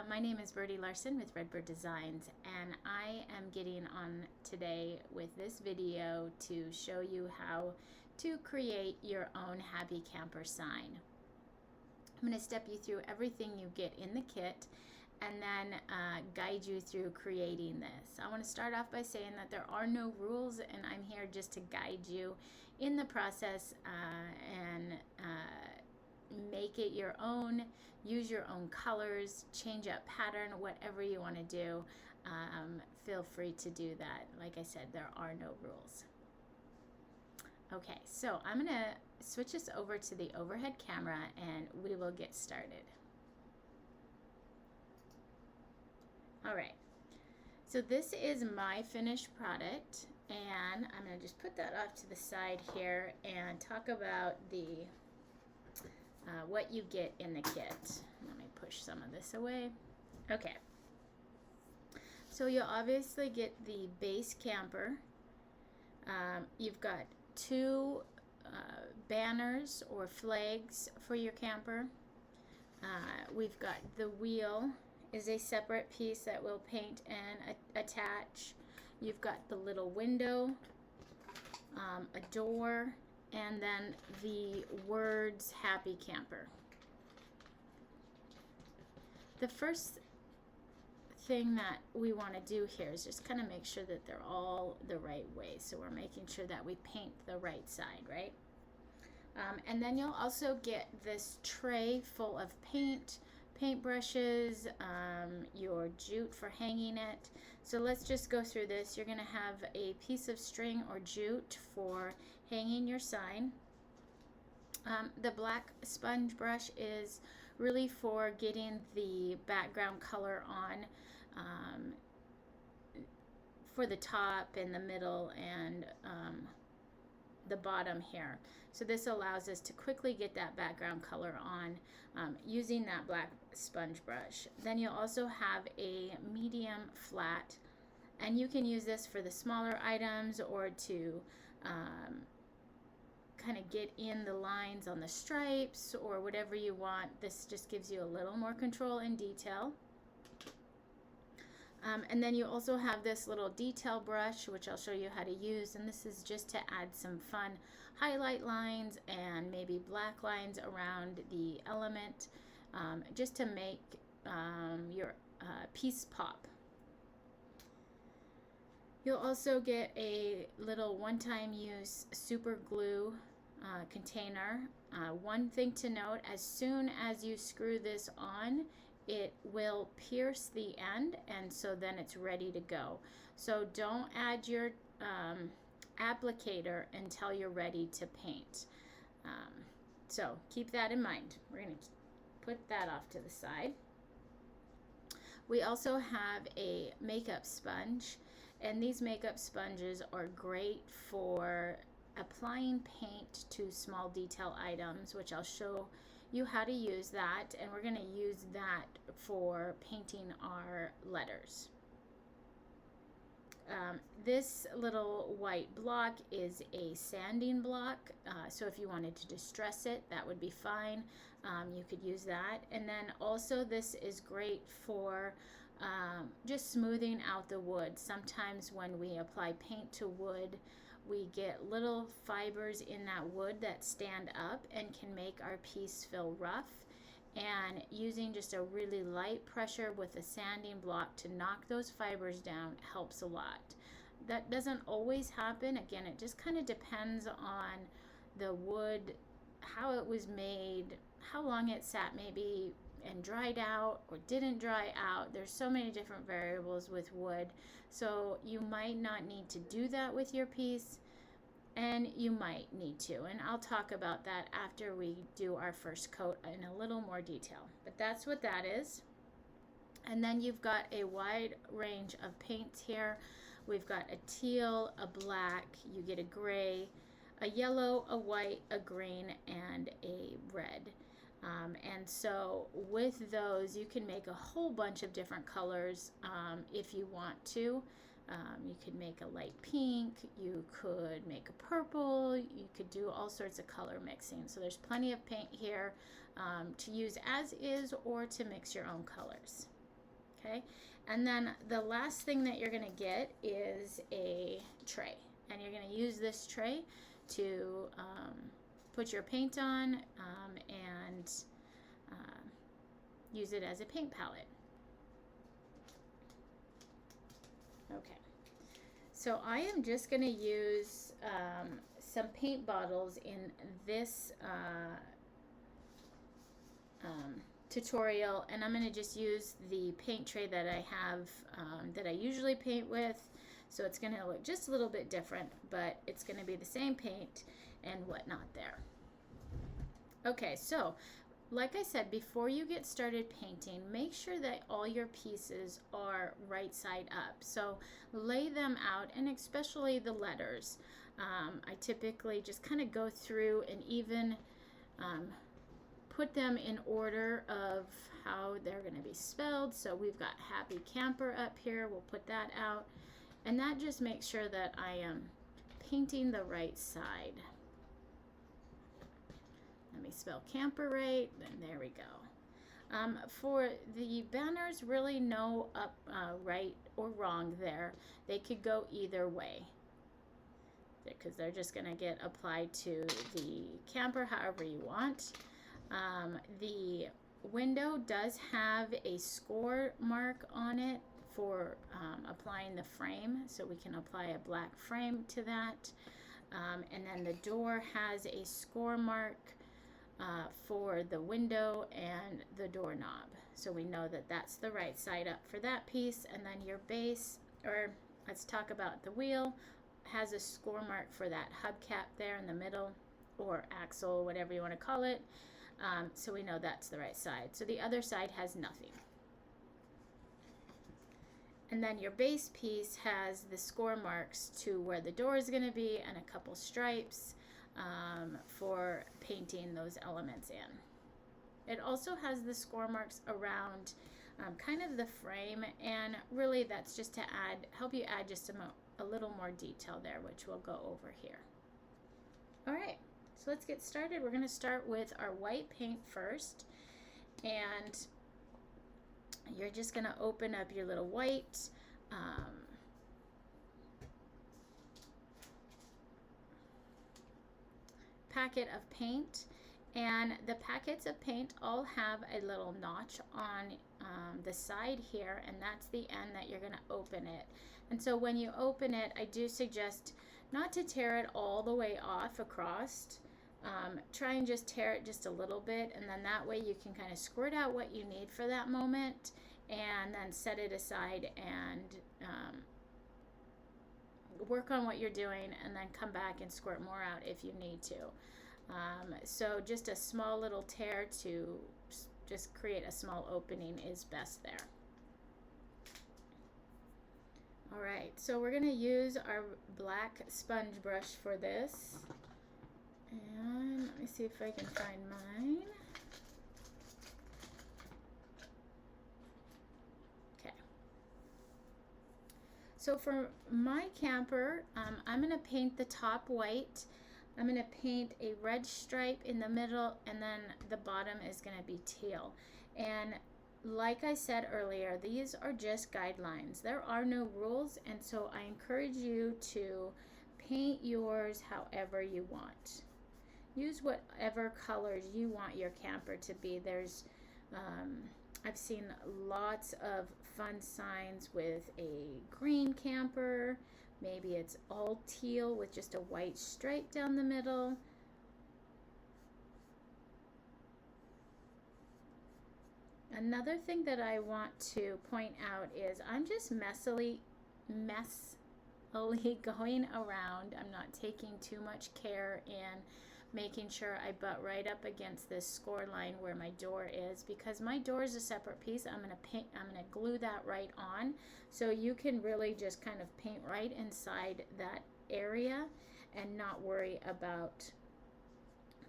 My name is Birdie Larson with Redbird Designs, and I am getting on today with this video to show you how to create your own Happy Camper sign. I'm going to step you through everything you get in the kit and then guide you through creating this. I want to start off by saying that there are no rules, and I'm here just to guide you in the process and make it your own, use your own colors, change up pattern, whatever you want to do. Feel free to do that. Like I said, there are no rules. Okay, so I'm going to switch this over to the overhead camera and we will get started. All right, so this is my finished product, and I'm going to just put that off to the side here and talk about the what you get in the kit. Let me push some of this away. Okay, so you'll obviously get the base camper. You've got two banners or flags for your camper. We've got the wheel is a separate piece that we'll paint and attach. You've got the little window, a door, and then the words Happy Camper. The first thing that we want to do here is just kind of make sure that they're all the right way. So we're making sure that we paint the right side, right? And then you'll also get this tray full of paint brushes, your jute for hanging it. So let's just go through this. You're going to have a piece of string or jute for hanging your sign. The black sponge brush is really for getting the background color on for the top and the middle and the bottom here. So this allows us to quickly get that background color on using that black sponge brush. Then you'll also have a medium flat, and you can use this for the smaller items or to kind of get in the lines on the stripes or whatever you want. This just gives you a little more control and detail. And then you also have this little detail brush, which I'll show you how to use, and this is just to add some fun highlight lines and maybe black lines around the element, just to make your piece pop. You'll also get a little one-time use super glue container. One thing to note, as soon as you screw this on, it will pierce the end, and so then it's ready to go. So don't add your applicator until you're ready to paint. So keep that in mind. We're going to put that off to the side. We also have a makeup sponge, and these makeup sponges are great for applying paint to small detail items, which I'll show you how to use that, and we're going to use that for painting our letters. This little white block is a sanding block, so if you wanted to distress it, that would be fine. You could use that. And then also this is great for just smoothing out the wood. Sometimes when we apply paint to wood, we get little fibers in that wood that stand up and can make our piece feel rough. And using just a really light pressure with a sanding block to knock those fibers down helps a lot. That doesn't always happen. Again, it just kind of depends on the wood, how it was made, how long it sat maybe and dried out or didn't dry out. There's so many different variables with wood. So you might not need to do that with your piece, and you might need to, and I'll talk about that after we do our first coat in a little more detail. But that's what that is. And then you've got a wide range of paints here. We've got a teal, a black, you get a gray, a yellow, a white, a green, and a red. And so with those, you can make a whole bunch of different colors if you want to. You could make a light pink, you could make a purple, you could do all sorts of color mixing. So there's plenty of paint here to use as is or to mix your own colors. Okay, and then the last thing that you're going to get is a tray, and you're going to use this tray to put your paint on and use it as a paint palette. Okay, so I am just going to use some paint bottles in this tutorial, and I'm going to just use the paint tray that I have that I usually paint with. So it's going to look just a little bit different, but it's going to be the same paint and whatnot there. Okay, so like I said, before you get started painting, make sure that all your pieces are right side up. So lay them out, and especially the letters. I typically just kind of go through and even put them in order of how they're going to be spelled. So we've got Happy Camper up here. We'll put that out. And that just makes sure that I am painting the right side. Let me spell camper right, and there we go. For the banners, really no right or wrong there. They could go either way, because they're just going to get applied to the camper however you want. The window does have a score mark on it for applying the frame, so we can apply a black frame to that. And then the door has a score mark for the window and the doorknob, so we know that that's the right side up for that piece. And then your base, or let's talk about the wheel, has a score mark for that hubcap there in the middle, or axle, whatever you want to call it. So we know that's the right side. So the other side has nothing. And then your base piece has the score marks to where the door is going to be, and a couple stripes for painting those elements in. It also has the score marks around kind of the frame, and really that's just to help you add just a little more detail there, which we'll go over here. All right, so let's get started. We're going to start with our white paint first, and you're just going to open up your little white packet of paint, and the packets of paint all have a little notch on the side here, and that's the end that you're going to open it. And so when you open it, I do suggest not to tear it all the way off across. Try and just tear it just a little bit, and then that way you can kind of squirt out what you need for that moment, and then set it aside and work on what you're doing, and then come back and squirt more out if you need to. So just a small little tear to just create a small opening is best there. All right, so we're going to use our black sponge brush for this. And let me see if I can find mine. Okay. So for my camper, I'm going to paint the top white. I'm going to paint a red stripe in the middle, and then the bottom is going to be teal. And like I said earlier, these are just guidelines. There are no rules, and so I encourage you to paint yours however you want. Use whatever colors you want your camper to be. There's, I've seen lots of fun signs with a green camper. Maybe it's all teal with just a white stripe down the middle. Another thing that I want to point out is I'm just messily going around. I'm not taking too much care in making sure I butt right up against this score line where my door is, because my door is a separate piece. I'm going to glue that right on, so you can really just kind of paint right inside that area and not worry about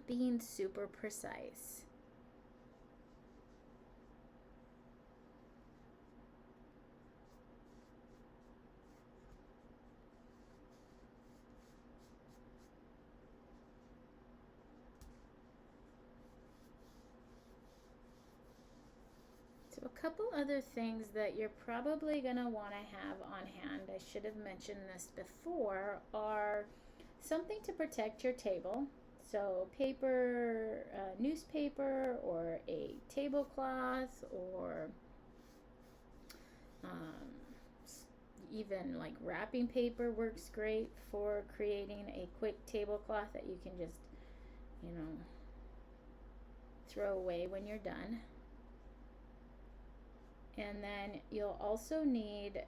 being super precise. couple other things that you're probably going to want to have on hand, I should have mentioned this before, are something to protect your table. So paper, newspaper, or a tablecloth, or even like wrapping paper works great for creating a quick tablecloth that you can just, you know, throw away when you're done. And then you'll also need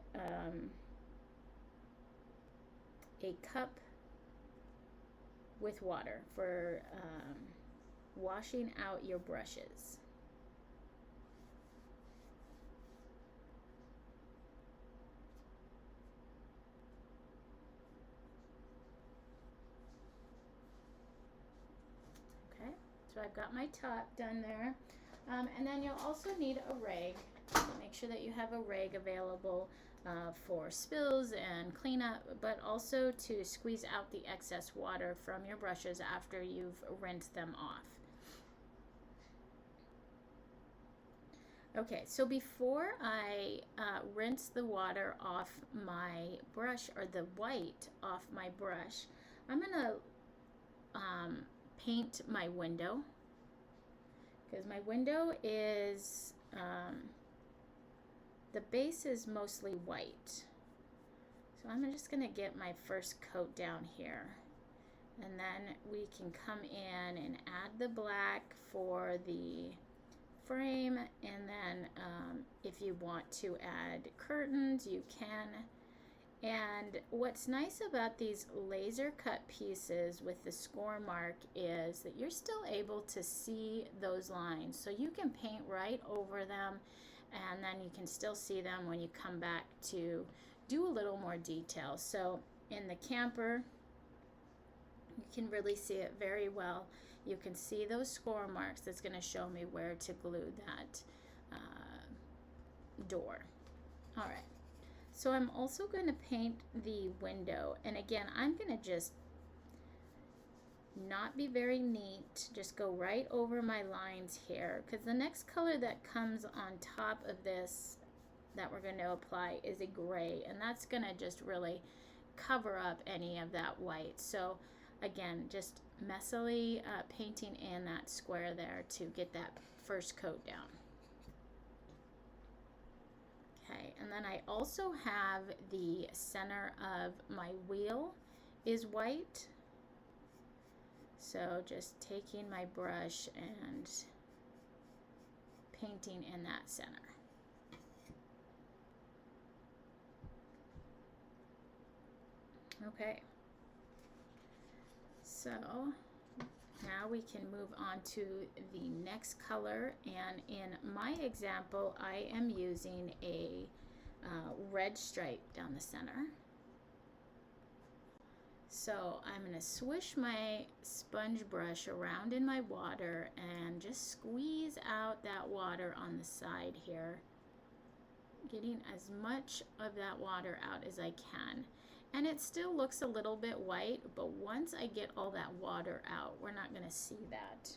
a cup with water for washing out your brushes. Okay, so I've got my top done there. And then you'll also need a rag. Make sure that you have a rag available for spills and cleanup, but also to squeeze out the excess water from your brushes after you've rinsed them off. Okay, so before I rinse the water off my brush, or the white off my brush, I'm gonna paint my window, because my window is the base is mostly white. So I'm just gonna get my first coat down here, and then we can come in and add the black for the frame, and then if you want to add curtains, you can. And what's nice about these laser cut pieces with the score mark is that you're still able to see those lines, so you can paint right over them, and then you can still see them when you come back to do a little more detail. So in the camper, you can really see it very well. You can see those score marks. That's going to show me where to glue that door. All right, so I'm also going to paint the window, and again, I'm going to just not be very neat, just go right over my lines here, because the next color that comes on top of this that we're going to apply is a gray, and that's going to just really cover up any of that white. So again, just messily painting in that square there to get that first coat down. Okay, and then I also have the center of my wheel is white. So just taking my brush and painting in that center. Okay, so now we can move on to the next color, and in my example I am using a red stripe down the center. So I'm going to swish my sponge brush around in my water and just squeeze out that water on the side here, getting as much of that water out as I can. And it still looks a little bit white, but once I get all that water out, we're not going to see that.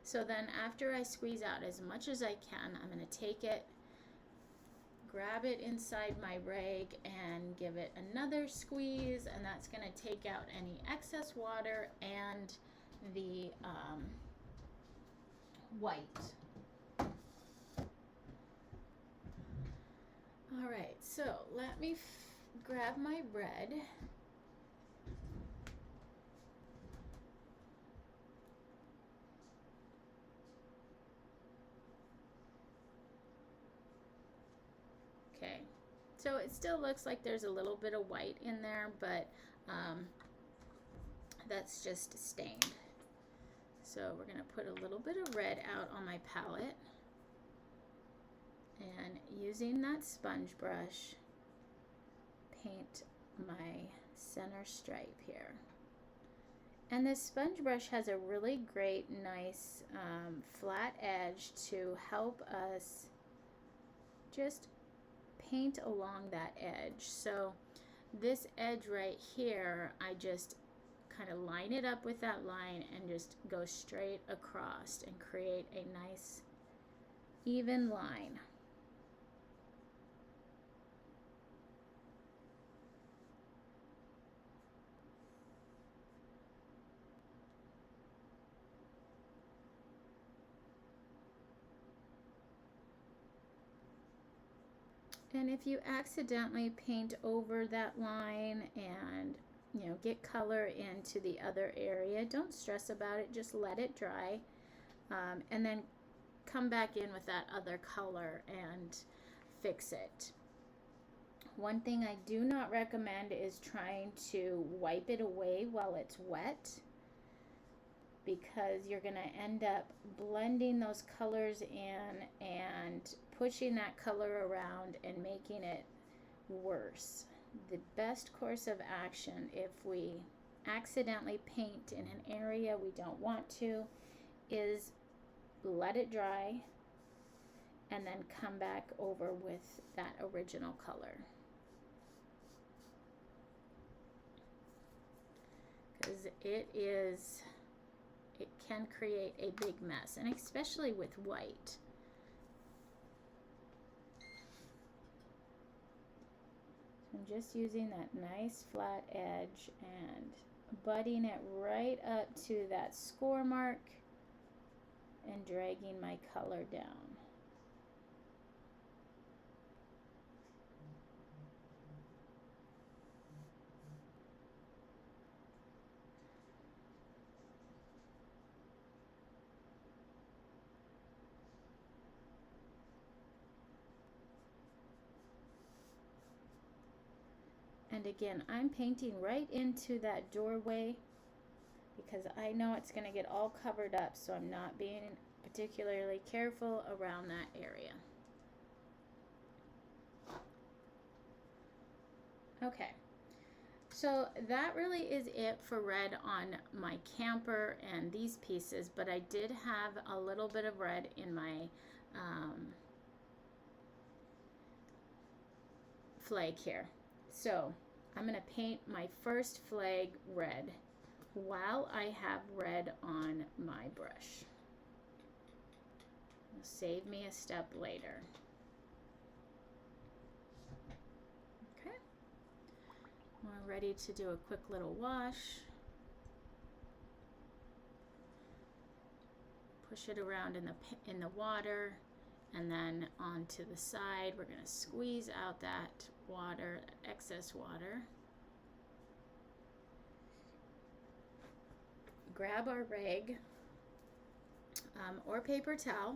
So then after I squeeze out as much as I can, I'm going to take it, grab it inside my rag, and give it another squeeze, and that's going to take out any excess water and the white. All right, so let me grab my red. Okay, so it still looks like there's a little bit of white in there, but that's just stained. So we're gonna put a little bit of red out on my palette, and using that sponge brush, paint my center stripe here. And this sponge brush has a really great, nice flat edge to help us just paint along that edge. So this edge right here, I just kind of line it up with that line and just go straight across and create a nice even line. And if you accidentally paint over that line and get color into the other area, don't stress about it, just let it dry, and then come back in with that other color and fix it. One thing I do not recommend is trying to wipe it away while it's wet, because you're going to end up blending those colors in and pushing that color around and making it worse. The best course of action, if we accidentally paint in an area we don't want to, is let it dry and then come back over with that original color. Because it can create a big mess, and especially with white. So I'm just using that nice flat edge and butting it right up to that score mark and dragging my color down. And again, I'm painting right into that doorway because I know it's going to get all covered up, so I'm not being particularly careful around that area. Okay, so that really is it for red on my camper and these pieces, but I did have a little bit of red in my flag here. So I'm going to paint my first flag red while I have red on my brush. It'll save me a step later. Okay, we're ready to do a quick little wash. Push it around in the water, and then onto the side. We're going to squeeze out that water, that excess water. Grab our rag or paper towel,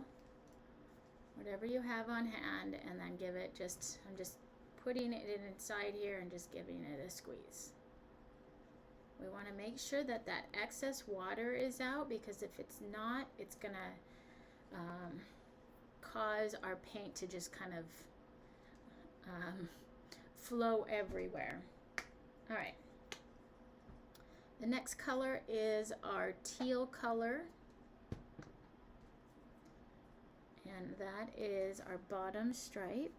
whatever you have on hand, and then give it I'm just putting it inside here and just giving it a squeeze. We want to make sure that that excess water is out, because if it's not, it's going to cause our paint to just kind of flow everywhere. All right. The next color is our teal color, and that is our bottom stripe.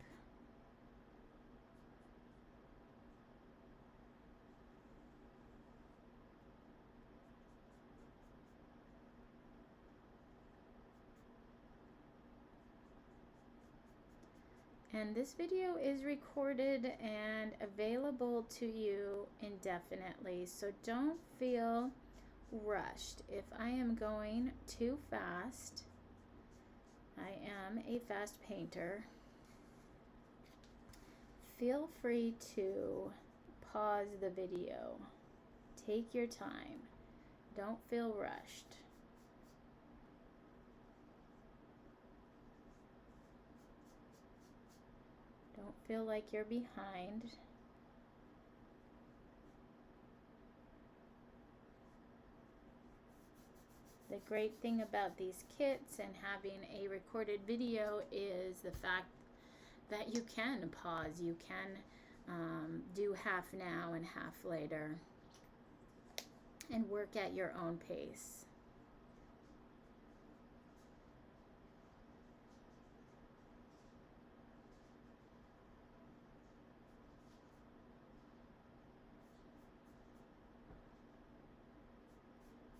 And this video is recorded and available to you indefinitely, so don't feel rushed. If I am going too fast, I am a fast painter, feel free to pause the video. Take your time. Don't feel rushed. Don't feel like you're behind. The great thing about these kits and having a recorded video is the fact that you can pause. You can do half now and half later and work at your own pace.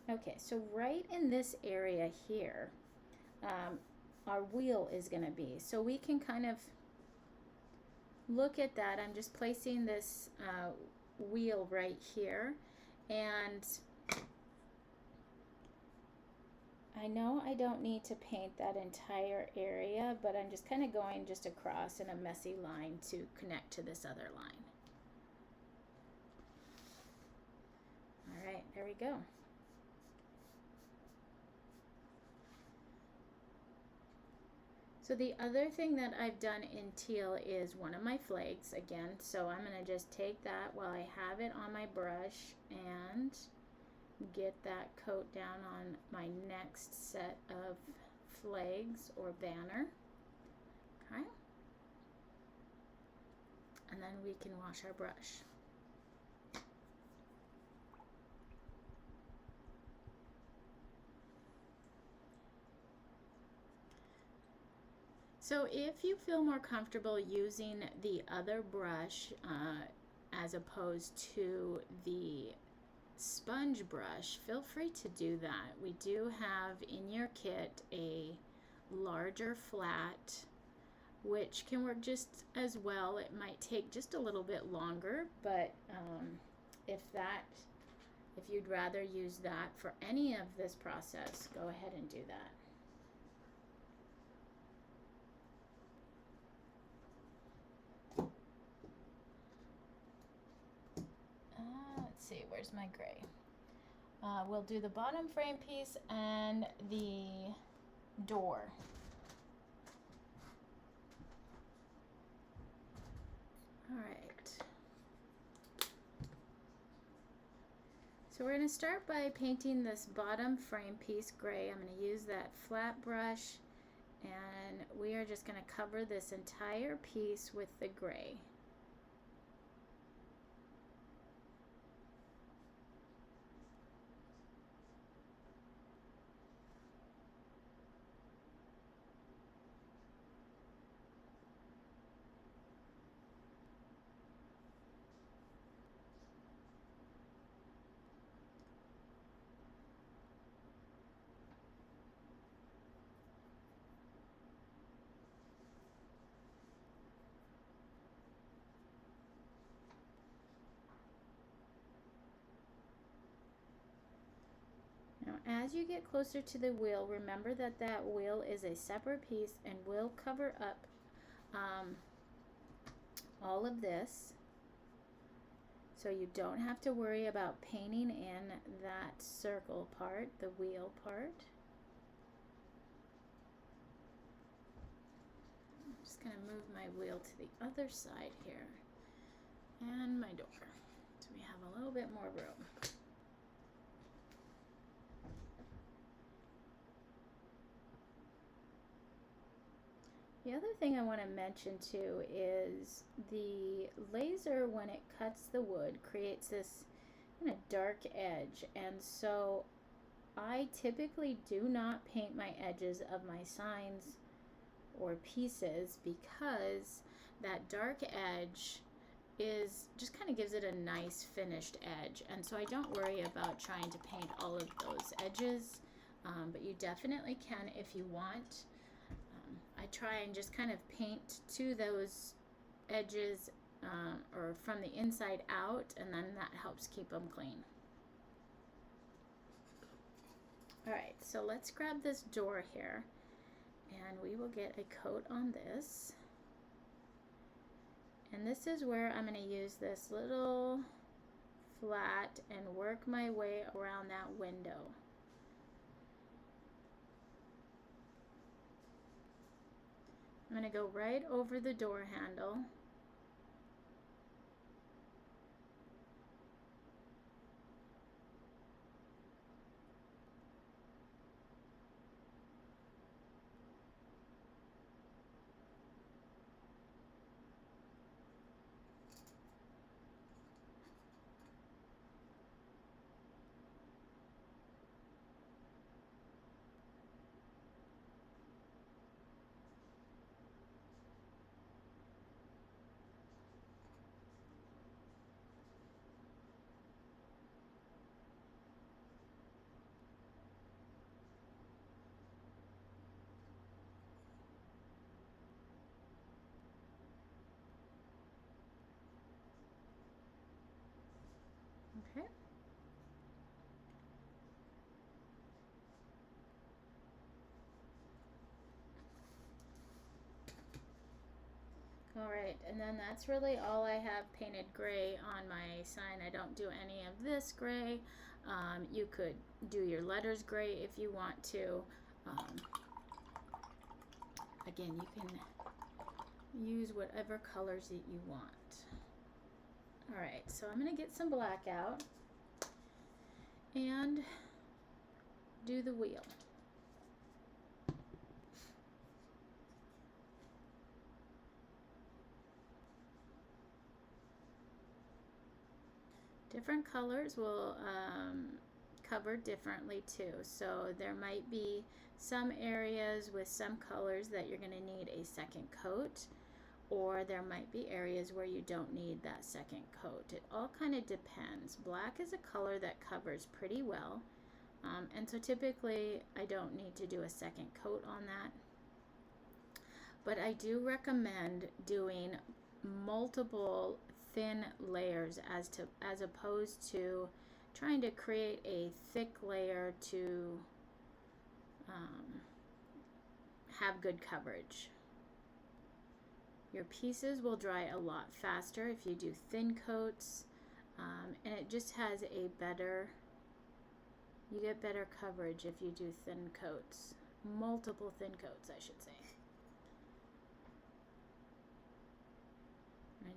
Okay, so right in this area here, our wheel is going to be. So we can kind of look at that. I'm just placing this wheel right here, and I know I don't need to paint that entire area, but I'm just kind of going just across in a messy line to connect to this other line. All right, there we go. So the other thing that I've done in teal is one of my flags again. So I'm going to just take that while I have it on my brush and get that coat down on my next set of flags or banner. Okay. And then we can wash our brush. So if you feel more comfortable using the other brush as opposed to the sponge brush, feel free to do that. We do have in your kit a larger flat, which can work just as well. It might take just a little bit longer, but if you'd rather use that for any of this process, go ahead and do that. Let's see, where's my gray? We'll do the bottom frame piece and the door. All right. So we're going to start by painting this bottom frame piece gray. I'm going to use that flat brush, and we are just going to cover this entire piece with the gray. Now, as you get closer to the wheel, remember that that wheel is a separate piece and will cover up all of this. So you don't have to worry about painting in that circle part, the wheel part. I'm just going to move my wheel to the other side here and my door, so we have a little bit more room. The other thing I want to mention too is the laser, when it cuts the wood, creates this kind of dark edge, and so I typically do not paint my edges of my signs or pieces because that dark edge is just kind of gives it a nice finished edge, and so I don't worry about trying to paint all of those edges, but you definitely can if you want. I try and just kind of paint to those edges or from the inside out, and then that helps keep them clean. All right, so let's grab this door here and we will get a coat on this. And this is where I'm going to use this little flat and work my way around that window. I'm going to go right over the door handle. All right, and then that's really all I have painted gray on my sign. I don't do any of this gray. You could do your letters gray if you want to. Again, you can use whatever colors that you want. All right, so I'm gonna get some black out and do the wheel. Different colors will cover differently too. So there might be some areas with some colors that you're going to need a second coat, or there might be areas where you don't need that second coat. It all kind of depends. Black is a color that covers pretty well, and so typically I don't need to do a second coat on that. But I do recommend doing multiple thin layers as opposed to trying to create a thick layer to have good coverage. Your pieces will dry a lot faster if you do thin coats, and it just has a better, you get better coverage if you do thin coats, multiple thin coats I should say.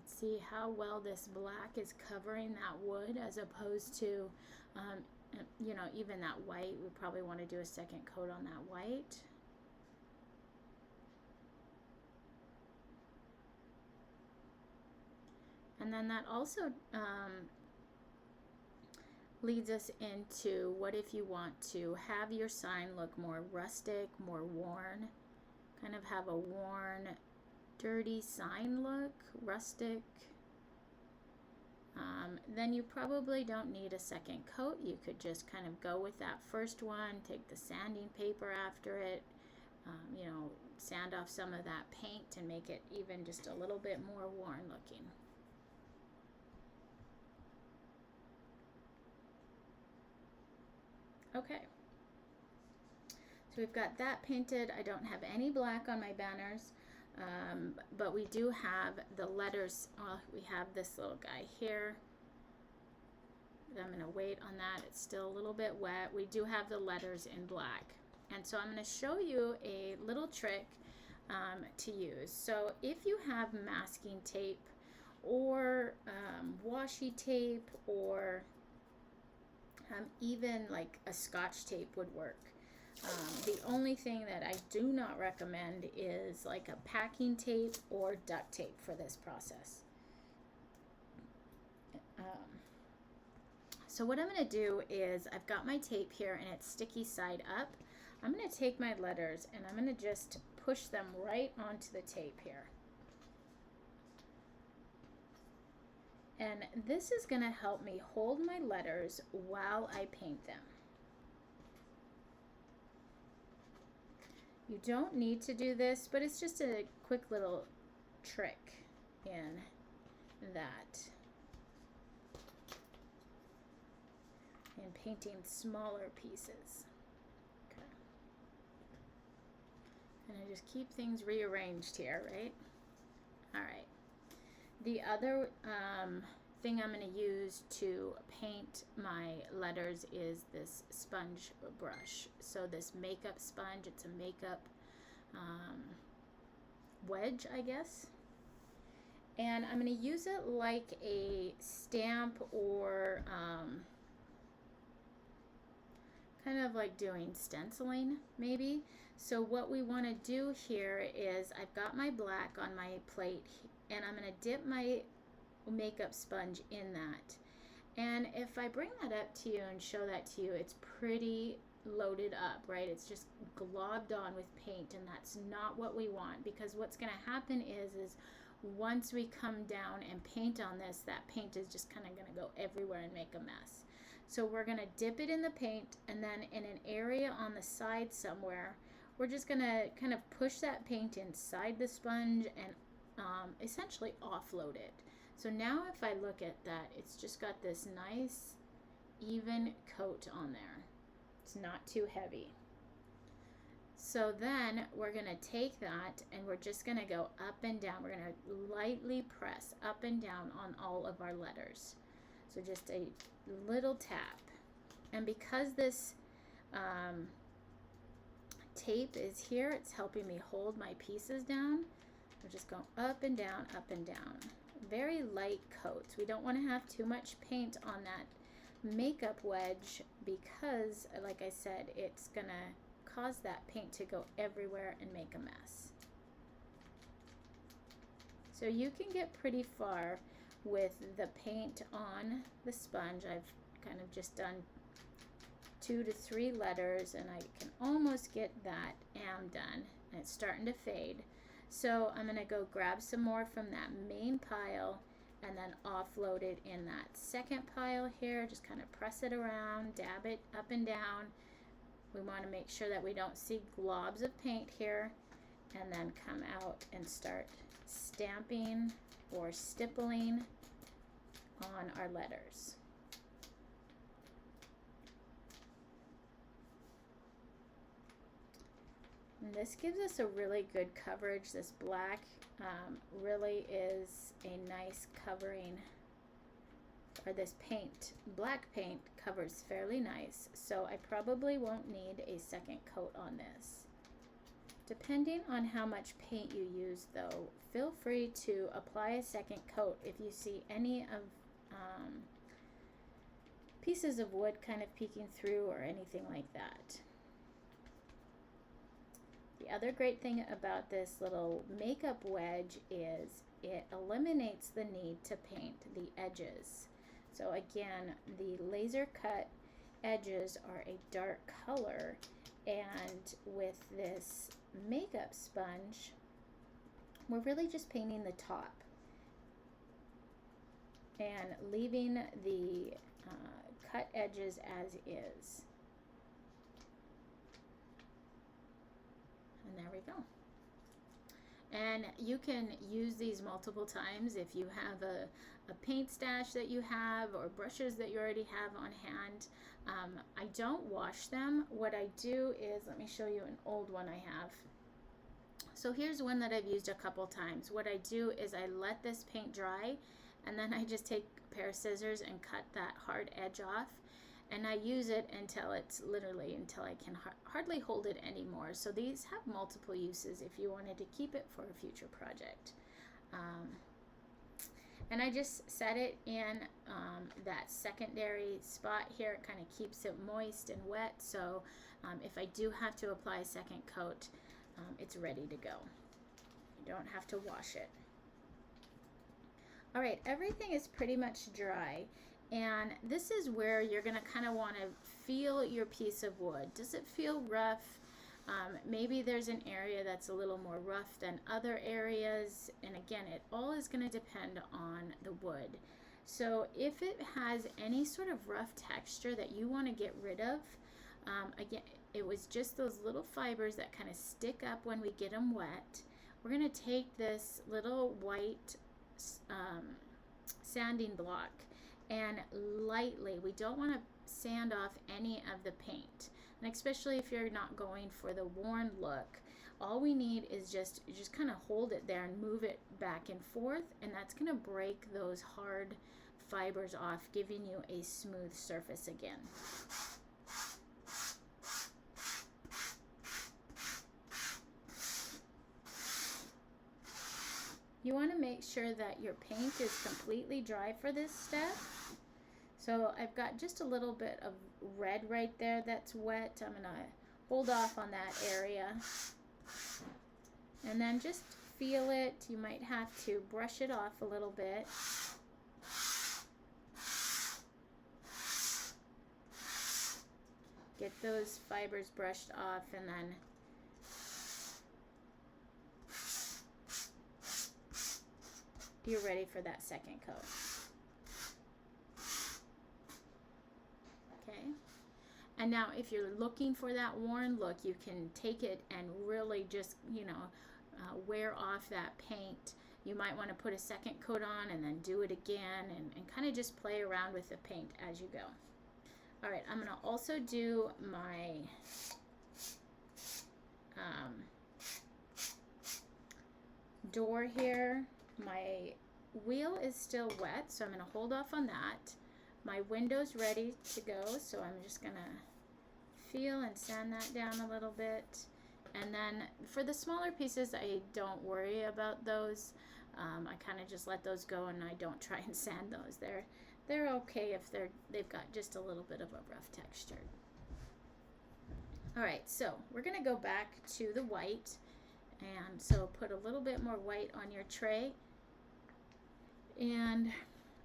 See how well this black is covering that wood as opposed to, you know, even that white. We probably want to do a second coat on that white. And then that also leads us into what if you want to have your sign look more rustic, more worn, kind of have a worn, dirty sign look, rustic, then you probably don't need a second coat. You could just kind of go with that first one, take the sanding paper after it, you know, sand off some of that paint and make it even just a little bit more worn looking. Okay, so we've got that painted. I don't have any black on my banners. But we do have the letters. We have this little guy here. I'm going to wait on that. It's still a little bit wet. We do have the letters in black. And so I'm going to show you a little trick to use. So if you have masking tape or washi tape or even like a Scotch tape would work. The only thing that I do not recommend is like a packing tape or duct tape for this process. So what I'm going to do is I've got my tape here and it's sticky side up. I'm going to take my letters and I'm going to just push them right onto the tape here. And this is going to help me hold my letters while I paint them. You don't need to do this, but it's just a quick little trick in that. In painting smaller pieces. Okay. And I just keep things rearranged here, right? All right. The other thing I'm going to use to paint my letters is this sponge brush. So this makeup sponge, it's a makeup wedge, I guess. And I'm going to use it like a stamp or kind of like doing stenciling maybe. So what we want to do here is I've got my black on my plate and I'm going to dip my makeup sponge in that. And if I bring that up to you and show that to you, it's pretty loaded up, right? It's just globbed on with paint, and that's not what we want, because what's going to happen is once we come down and paint on this, that paint is just kind of going to go everywhere and make a mess. So we're going to dip it in the paint, and then in an area on the side somewhere, we're just going to kind of push that paint inside the sponge and essentially offload it. So now if I look at that, it's just got this nice even coat on there. It's not too heavy. So then we're going to take that and we're just going to go up and down. We're going to lightly press up and down on all of our letters. So just a little tap. And because this tape is here, it's helping me hold my pieces down. We're just going up and down, up and down. Very light coats. We don't want to have too much paint on that makeup wedge because, like I said, it's going to cause that paint to go everywhere and make a mess. So you can get pretty far with the paint on the sponge. I've kind of just done 2 to 3 letters and I can almost get that "am" done, and it's starting to fade. So I'm going to go grab some more from that main pile and then offload it in that second pile here. Just kind of press it around, dab it up and down. We want to make sure that we don't see globs of paint here, and then come out and start stamping or stippling on our letters. And this gives us a really good coverage. This black really is a nice covering, or this paint, black paint, covers fairly nice. So I probably won't need a second coat on this. Depending on how much paint you use though, feel free to apply a second coat if you see any of pieces of wood kind of peeking through or anything like that. The other great thing about this little makeup wedge is it eliminates the need to paint the edges. So again, the laser cut edges are a dark color, and with this makeup sponge, we're really just painting the top and leaving the cut edges as is. And there we go. And you can use these multiple times if you have a paint stash that you have, or brushes that you already have on hand. I don't wash them. What I do is, let me show you an old one I have. So here's one that I've used a couple times. What I do is I let this paint dry, and then I just take a pair of scissors and cut that hard edge off. And I use it until it's literally until I can hardly hold it anymore. So these have multiple uses if you wanted to keep it for a future project. And I just set it in that secondary spot here. It kind of keeps it moist and wet. So if I do have to apply a second coat, it's ready to go. You don't have to wash it. All right, everything is pretty much dry. And this is where you're going to kind of want to feel your piece of wood. Does it feel rough? Maybe there's an area that's a little more rough than other areas. And again, it all is going to depend on the wood. So if it has any sort of rough texture that you want to get rid of, again, it was just those little fibers that kind of stick up when we get them wet. We're going to take this little white sanding block, and lightly, we don't want to sand off any of the paint, and especially if you're not going for the worn look, all we need is just kind of hold it there and move it back and forth, and that's going to break those hard fibers off, giving you a smooth surface again. You want to make sure that your paint is completely dry for this step. So I've got just a little bit of red right there that's wet. I'm going to hold off on that area. And then just feel it. You might have to brush it off a little bit. Get those fibers brushed off, and then you're ready for that second coat. Okay, and now if you're looking for that worn look, you can take it and really just, wear off that paint. You might want to put a second coat on and then do it again, and kind of just play around with the paint as you go. All right, I'm going to also do my door here, my wheel is still wet, so I'm going to hold off on that. My window's ready to go, so I'm just going to feel and sand that down a little bit. And then for the smaller pieces, I don't worry about those. I kind of just let those go, and I don't try and sand those. They're okay if they've got just a little bit of a rough texture. All right, so we're gonna go back to the white, and so put a little bit more white on your tray, and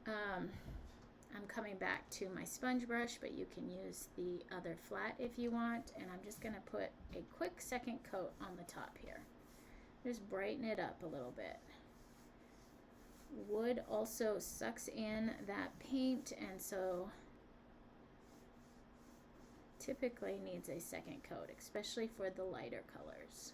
I'm coming back to my sponge brush, but you can use the other flat if you want, and I'm just gonna put a quick second coat on the top here. Just brighten it up a little bit. Wood also sucks in that paint, and so typically needs a second coat, especially for the lighter colors.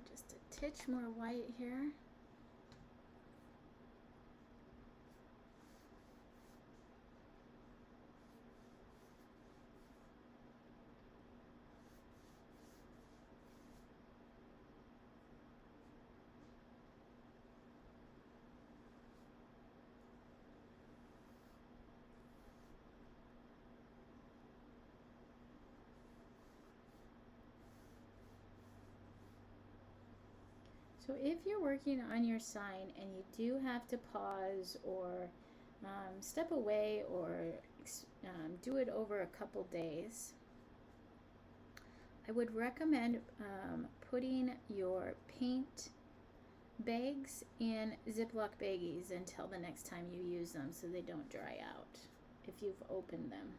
Just a titch more white here. So if you're working on your sign and you do have to pause or step away or do it over a couple days, I would recommend putting your paint bags in Ziploc baggies until the next time you use them, so they don't dry out if you've opened them.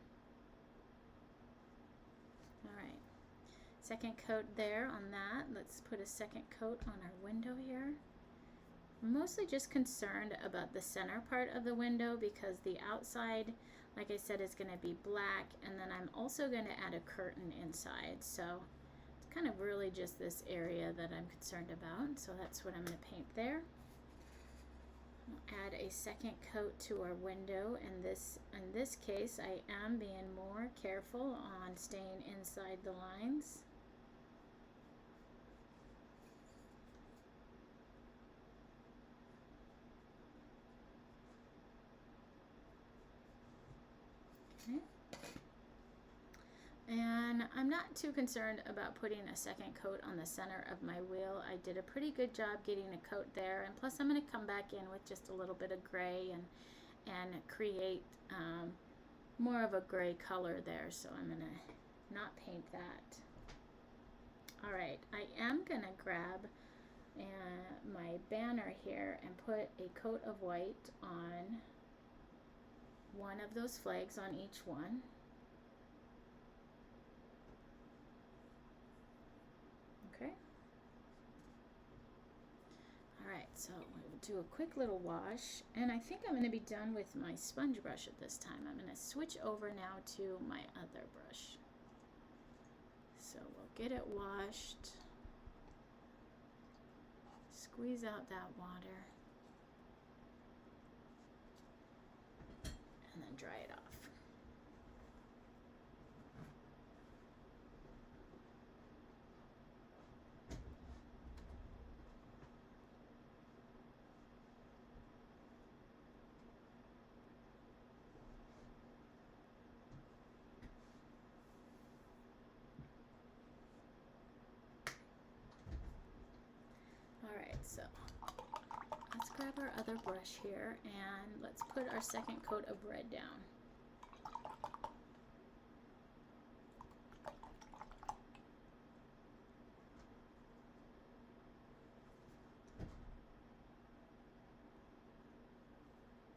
All right. Second coat there on that. Let's put a second coat on our window here. I'm mostly just concerned about the center part of the window because the outside, like I said, is going to be black, and then I'm also going to add a curtain inside. So it's kind of really just this area that I'm concerned about. So that's what I'm going to paint there. I'll add a second coat to our window, and in this case I am being more careful on staying inside the lines. Okay. And I'm not too concerned about putting a second coat on the center of my wheel. I did a pretty good job getting a coat there, and plus I'm going to come back in with just a little bit of gray and create more of a gray color there, so I'm going to not paint that. Alright, I am going to grab my banner here and put a coat of white on one of those flags on each one. Okay. Alright, so we'll do a quick little wash, and I think I'm going to be done with my sponge brush at this time. I'm going to switch over now to my other brush. So we'll get it washed, squeeze out that water, and then dry it off. Alright, so let's grab our other brush here and let's put our second coat of red down.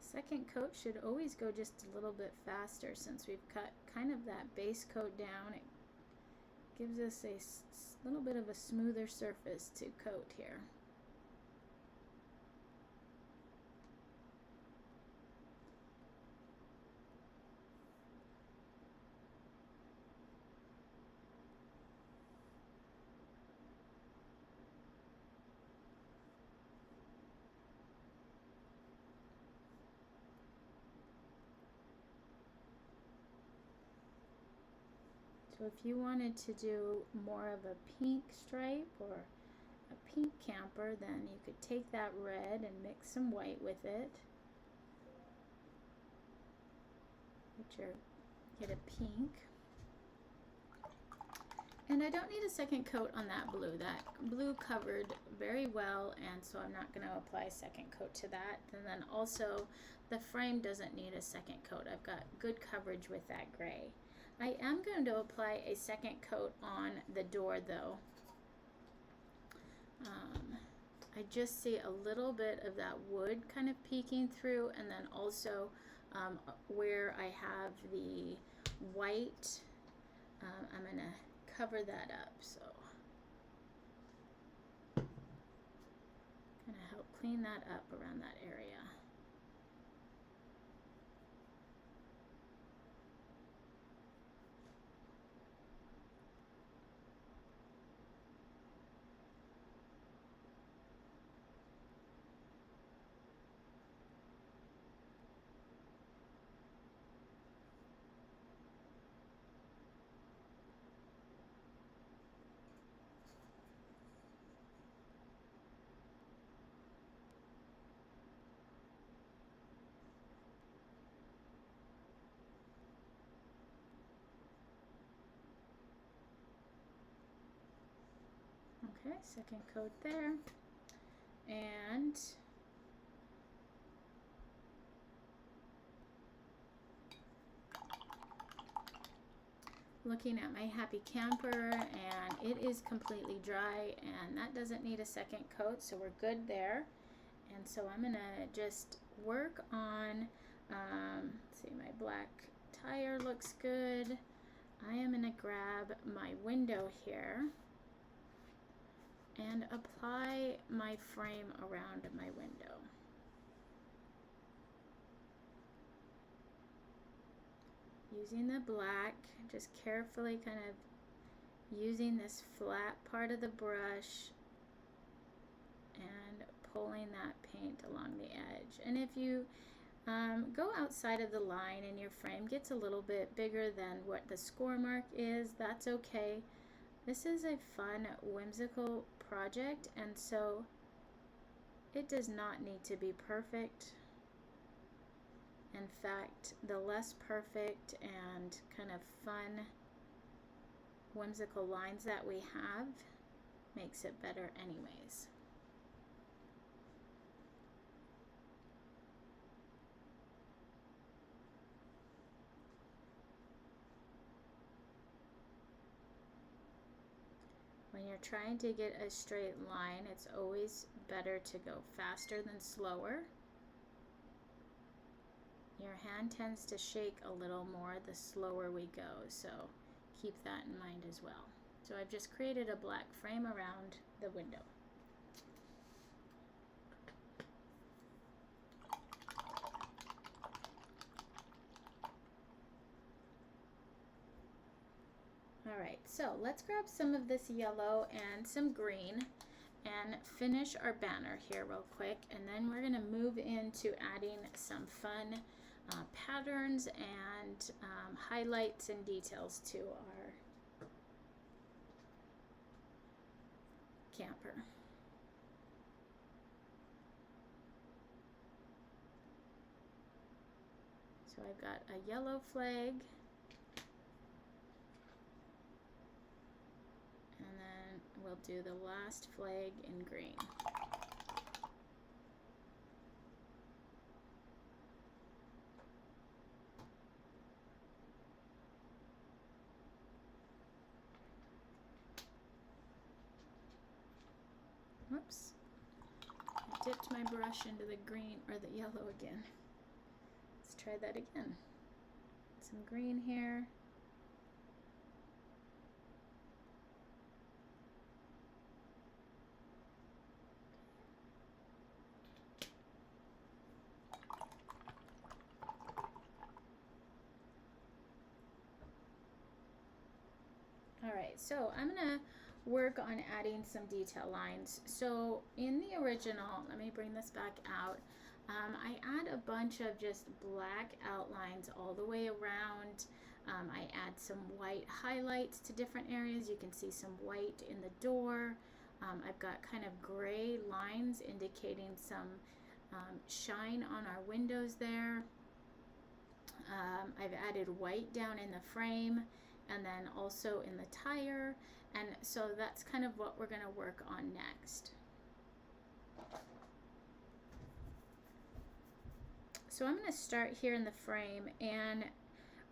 Second coat should always go just a little bit faster since we've cut kind of that base coat down. It gives us a little bit of a smoother surface to coat here. So if you wanted to do more of a pink stripe or a pink camper, then you could take that red and mix some white with it. Get a pink. And I don't need a second coat on that blue. That blue covered very well, and so I'm not going to apply a second coat to that. And then also the frame doesn't need a second coat. I've got good coverage with that gray. I am going to apply a second coat on the door though. I just see a little bit of that wood kind of peeking through, and then also where I have the white, I'm going to cover that up, so kind of help clean that up around that area. Okay, second coat there. And looking at my happy camper, and it is completely dry, and that doesn't need a second coat, so we're good there. And so I'm gonna just work on, let's see, my black tire looks good. I am gonna grab my window here and apply my frame around my window. Using the black, just carefully kind of using this flat part of the brush and pulling that paint along the edge. And if you go outside of the line and your frame gets a little bit bigger than what the score mark is, that's okay. This is a fun, whimsical project, and so it does not need to be perfect. In fact, the less perfect and kind of fun, whimsical lines that we have makes it better anyways. When you're trying to get a straight line, it's always better to go faster than slower. Your hand tends to shake a little more the slower we go, so keep that in mind as well. So I've just created a black frame around the window. Alright, so let's grab some of this yellow and some green and finish our banner here real quick, and then we're going to move into adding some fun patterns and highlights and details to our camper. So I've got a yellow flag, and then we'll do the last flag in green. Whoops, I dipped my brush into the green or the yellow again. Let's try that again. Some green here. All right, so I'm gonna work on adding some detail lines. So in the original, let me bring this back out. I add a bunch of just black outlines all the way around I add some white highlights to different areas. You can see some white in the door. I've got kind of gray lines indicating some shine on our windows there. I've added white down in the frame and then also in the tire, and so that's kind of what we're going to work on next. So I'm going to start here in the frame, and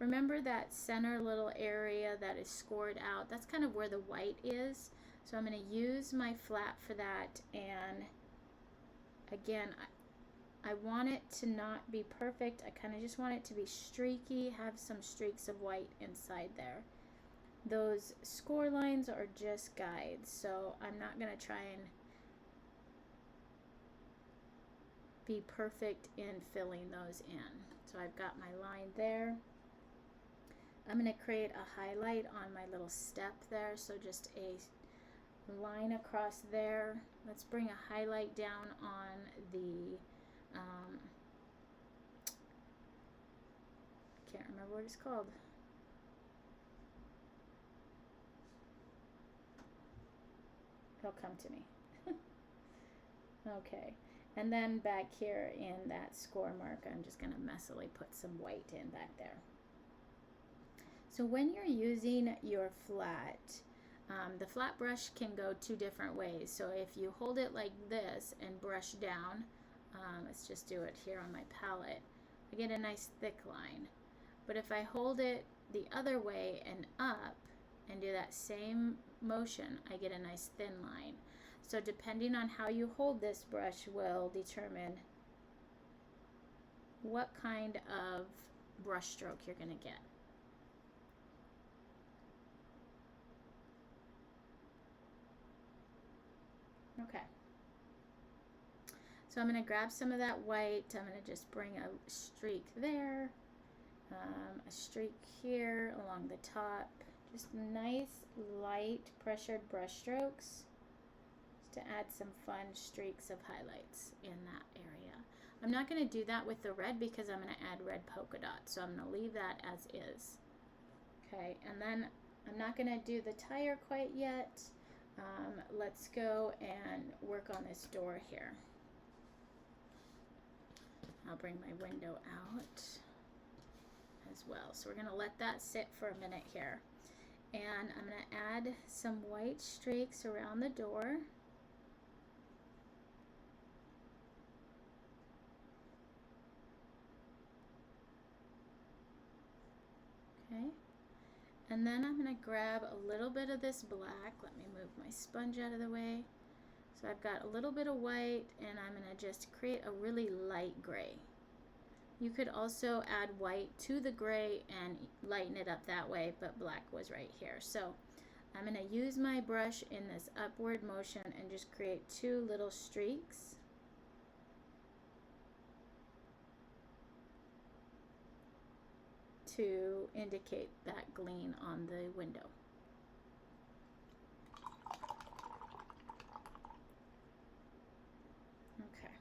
remember that center little area that is scored out, that's kind of where the white is. So I'm going to use my flat for that, and again, I want it to not be perfect. I kind of just want it to be streaky, have some streaks of white inside there. Those score lines are just guides, so I'm not going to try and be perfect in filling those in. So I've got my line there. I'm going to create a highlight on my little step there, so just a line across there. Let's bring a highlight down on the can't remember what it's called. It'll come to me. Okay, and then back here in that score mark, I'm just going to messily put some white in back there. So when you're using your flat, the flat brush can go two different ways. So if you hold it like this and brush down, let's just do it here on my palette, I get a nice thick line. But if I hold it the other way and up and do that same motion, I get a nice thin line. So depending on how you hold this brush will determine what kind of brush stroke you're going to get. Okay. So I'm going to grab some of that white. I'm going to just bring a streak there, a streak here along the top. Just nice, light, pressured brush strokes to add some fun streaks of highlights in that area. I'm not going to do that with the red because I'm going to add red polka dots, so I'm going to leave that as is. Okay, and then I'm not going to do the tire quite yet. Let's go and work on this door here. I'll bring my window out as well. So we're going to let that sit for a minute here. And I'm going to add some white streaks around the door. Okay. And then I'm going to grab a little bit of this black. Let me move my sponge out of the way. So I've got a little bit of white, and I'm going to just create a really light gray. You could also add white to the gray and lighten it up that way, but black was right here. So I'm going to use my brush in this upward motion and just create two little streaks. To indicate that gleam on the window. Okay.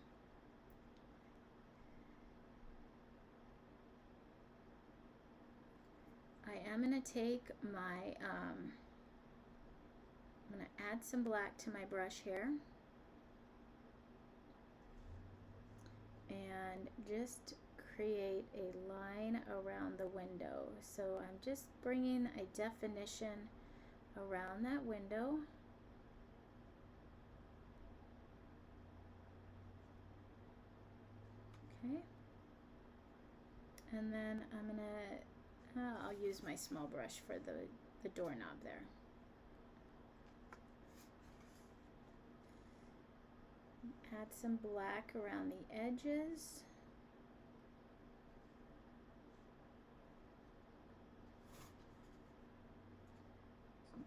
I am going to take my, I'm going to add some black to my brush here. And just create a line around the window. So I'm just bringing a definition around that window. Okay. And then I'm gonna, I'll use my small brush for the doorknob there. Add some black around the edges.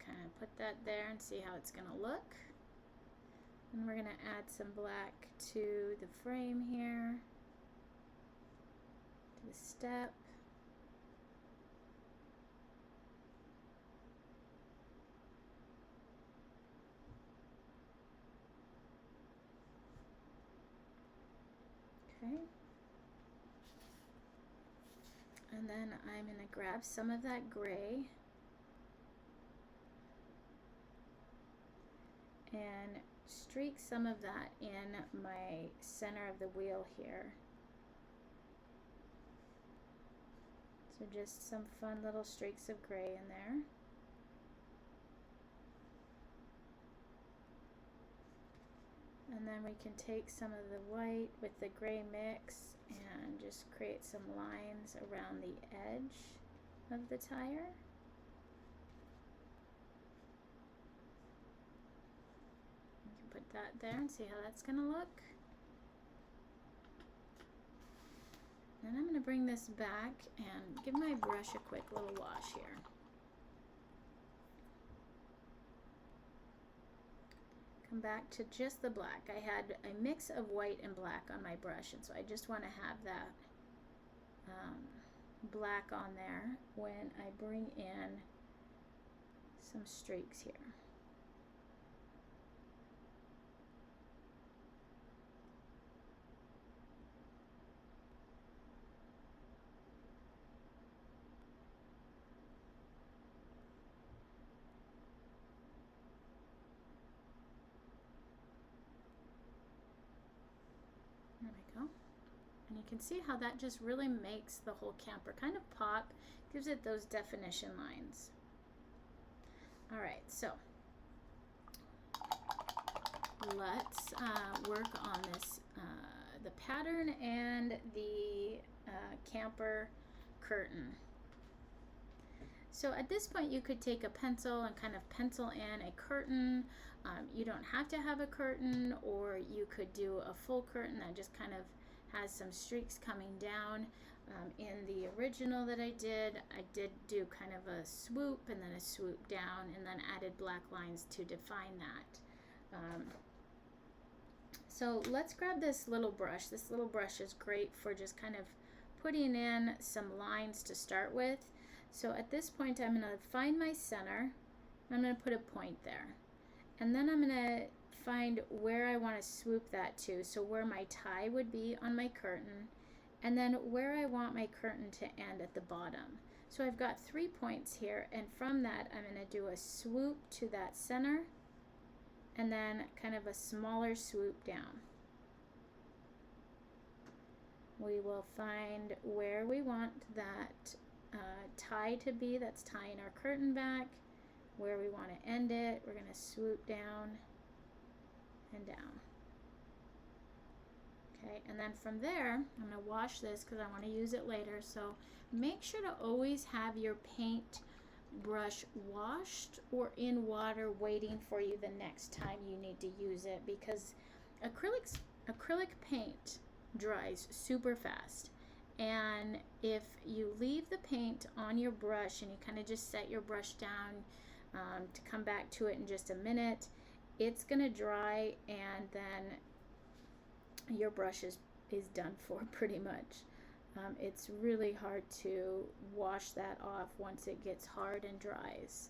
Kind of put that there and see how it's going to look. And we're going to add some black to the frame here, to the step. Okay. And then I'm going to grab some of that gray and streak some of that in my center of the wheel here. So just some fun little streaks of gray in there. And then we can take some of the white with the gray mix and just create some lines around the edge of the tire. You can put that there and see how that's going to look. Then I'm going to bring this back and give my brush a quick little wash here. Come back to just the black. I had a mix of white and black on my brush, and so I just want to have that black on there when I bring in some streaks here. There we go. And you can see how that just really makes the whole camper kind of pop, gives it those definition lines. All right, so let's work on this, the pattern and the camper curtain. So at this point you could take a pencil and kind of pencil in a curtain. You don't have to have a curtain, or you could do a full curtain that just kind of has some streaks coming down. In the original that I did do kind of a swoop and then a swoop down, and then added black lines to define that. So let's grab this little brush. This little brush is great for just kind of putting in some lines to start with. So at this point I'm going to find my center. I'm going to put a point there. And then I'm going to find where I want to swoop that to. So where my tie would be on my curtain, and then where I want my curtain to end at the bottom. So I've got 3 points here, and from that I'm going to do a swoop to that center, and then kind of a smaller swoop down. We will find where we want that tie to be, that's tying our curtain back, where we want to end it. We're going to swoop down and down. Okay, and then from there, I'm going to wash this because I want to use it later. So make sure to always have your paint brush washed or in water waiting for you the next time you need to use it, because acrylic paint dries super fast. And if you leave the paint on your brush and you kind of just set your brush down to come back to it in just a minute, it's going to dry, and then your brush is done for pretty much. It's really hard to wash that off once it gets hard and dries.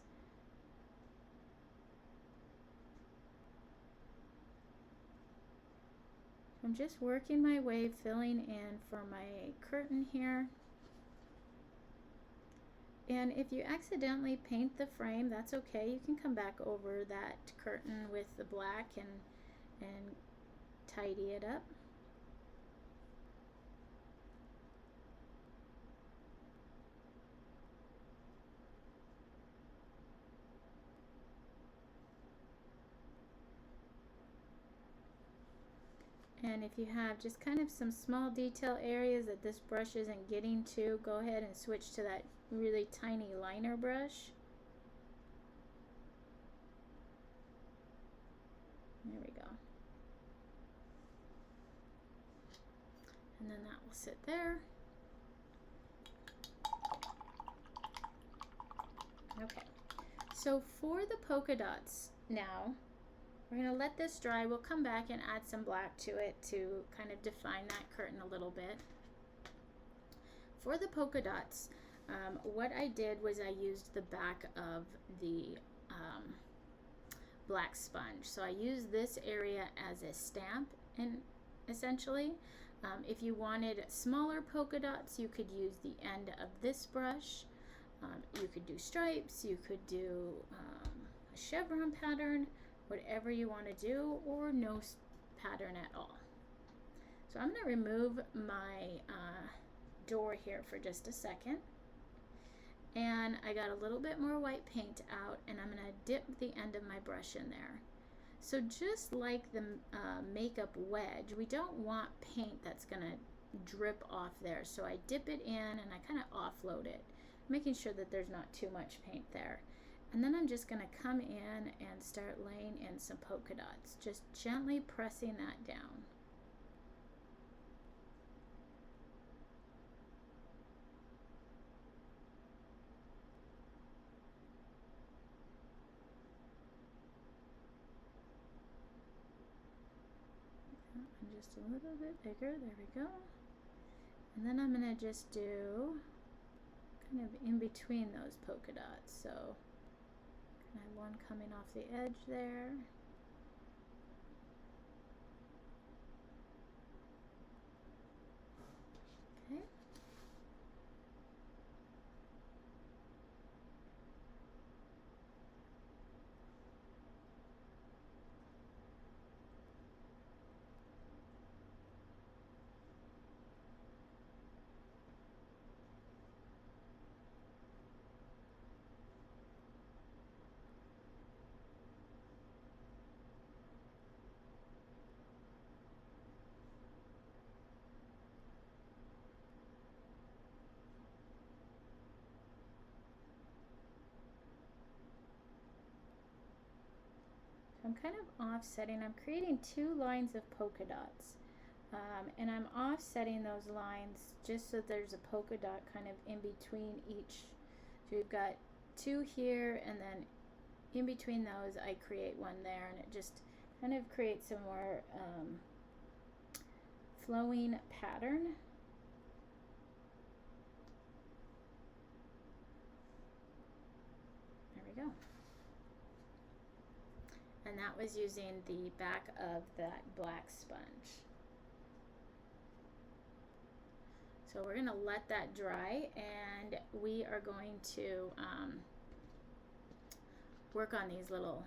I'm just working my way, filling in for my curtain here. And if you accidentally paint the frame, that's okay. You can come back over that curtain with the black and tidy it up. And if you have just kind of some small detail areas that this brush isn't getting to, go ahead and switch to that really tiny liner brush. There we go. And then that will sit there. Okay, so for the polka dots now, we're going to let this dry. We'll come back and add some black to it to kind of define that curtain a little bit. For the polka dots, what I did was I used the back of the black sponge. So I used this area as a stamp, and essentially If you wanted smaller polka dots, you could use the end of this brush. You could do stripes, you could do a chevron pattern, whatever you want to do, or no pattern at all. So I'm going to remove my door here for just a second. And I got a little bit more white paint out, and I'm going to dip the end of my brush in there. So just like the makeup wedge, we don't want paint that's going to drip off there. So I dip it in and I kind of offload it, making sure that there's not too much paint there. And then I'm just going to come in and start laying in some polka dots, just gently pressing that down. And just a little bit bigger, there we go. And then I'm going to just do kind of in between those polka dots. So I have one coming off the edge there. Okay. I'm kind of offsetting. I'm creating 2 lines of polka dots, and I'm offsetting those lines just so there's a polka dot kind of in between each. So we've got 2 here, and then in between those I create one there, and it just kind of creates a more flowing pattern. There we go. And that was using the back of that black sponge. So we're going to let that dry, and we are going to work on these little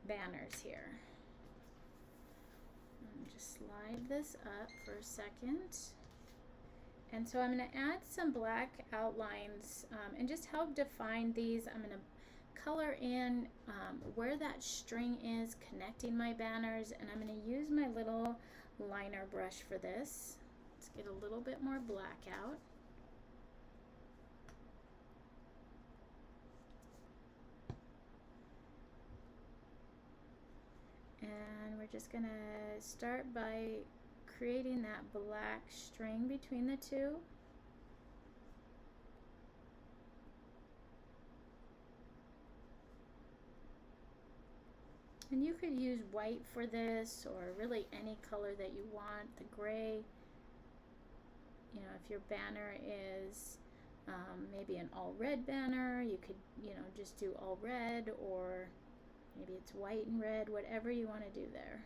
banners here. Just slide this up for a second. And so I'm going to add some black outlines and just help define these. I'm going to color in where that string is connecting my banners, and I'm going to use my little liner brush for this. Let's get a little bit more black out. And we're just going to start by creating that black string between the two. And you could use white for this, or really any color that you want, the gray. You know, if your banner is maybe an all red banner, you could, you know, just do all red, or maybe it's white and red, whatever you want to do there.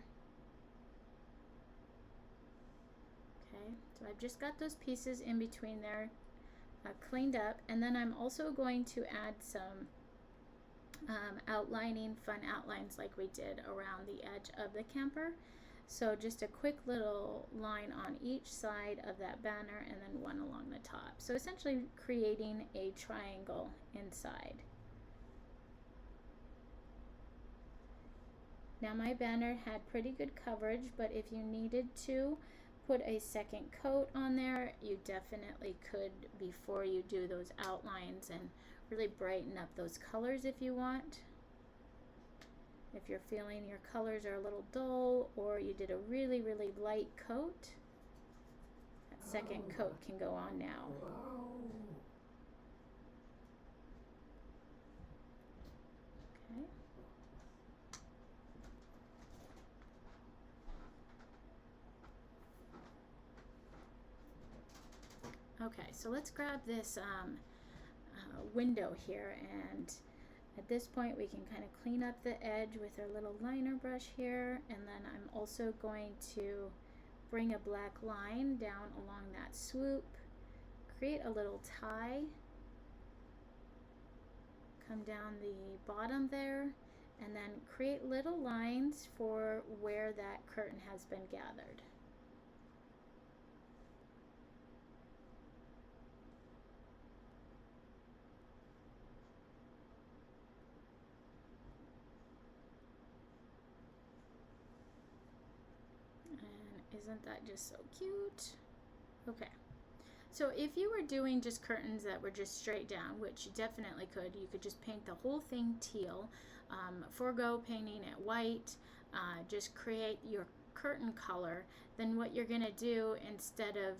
Okay, so I've just got those pieces in between there cleaned up, and then I'm also going to add some outlining, fun outlines like we did around the edge of the camper. So just a quick little line on each side of that banner, and then one along the top. So essentially creating a triangle inside. Now my banner had pretty good coverage, but if you needed to put a second coat on there, you definitely could before you do those outlines, and really brighten up those colors if you want. If you're feeling your colors are a little dull, or you did a really, really light coat, that second coat can go on now. Okay, so let's grab this window here, and at this point we can kind of clean up the edge with our little liner brush here, and then I'm also going to bring a black line down along that swoop, create a little tie, come down the bottom there, and then create little lines for where that curtain has been gathered. And isn't that just so cute? Okay. So if you were doing just curtains that were just straight down, which you definitely could, you could just paint the whole thing teal, forego painting it white, just create your curtain color. Then what you're going to do instead of,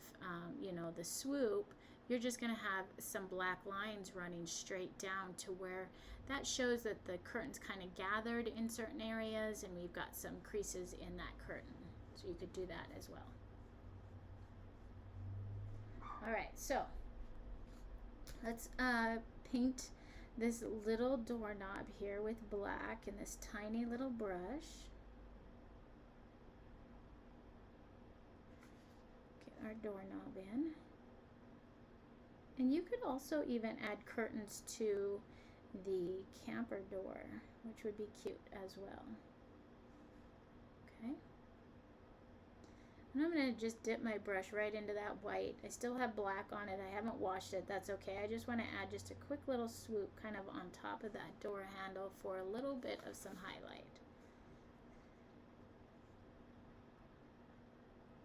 the swoop, you're just going to have some black lines running straight down to where that shows that the curtain's kind of gathered in certain areas, and we've got some creases in that curtain. So you could do that as well. All right, so let's paint this little doorknob here with black and this tiny little brush. Get our doorknob in. And you could also even add curtains to the camper door, which would be cute as well. Okay. And I'm going to just dip my brush right into that white. I still have black on it. I haven't washed it. That's okay. I just want to add just a quick little swoop kind of on top of that door handle for a little bit of some highlight.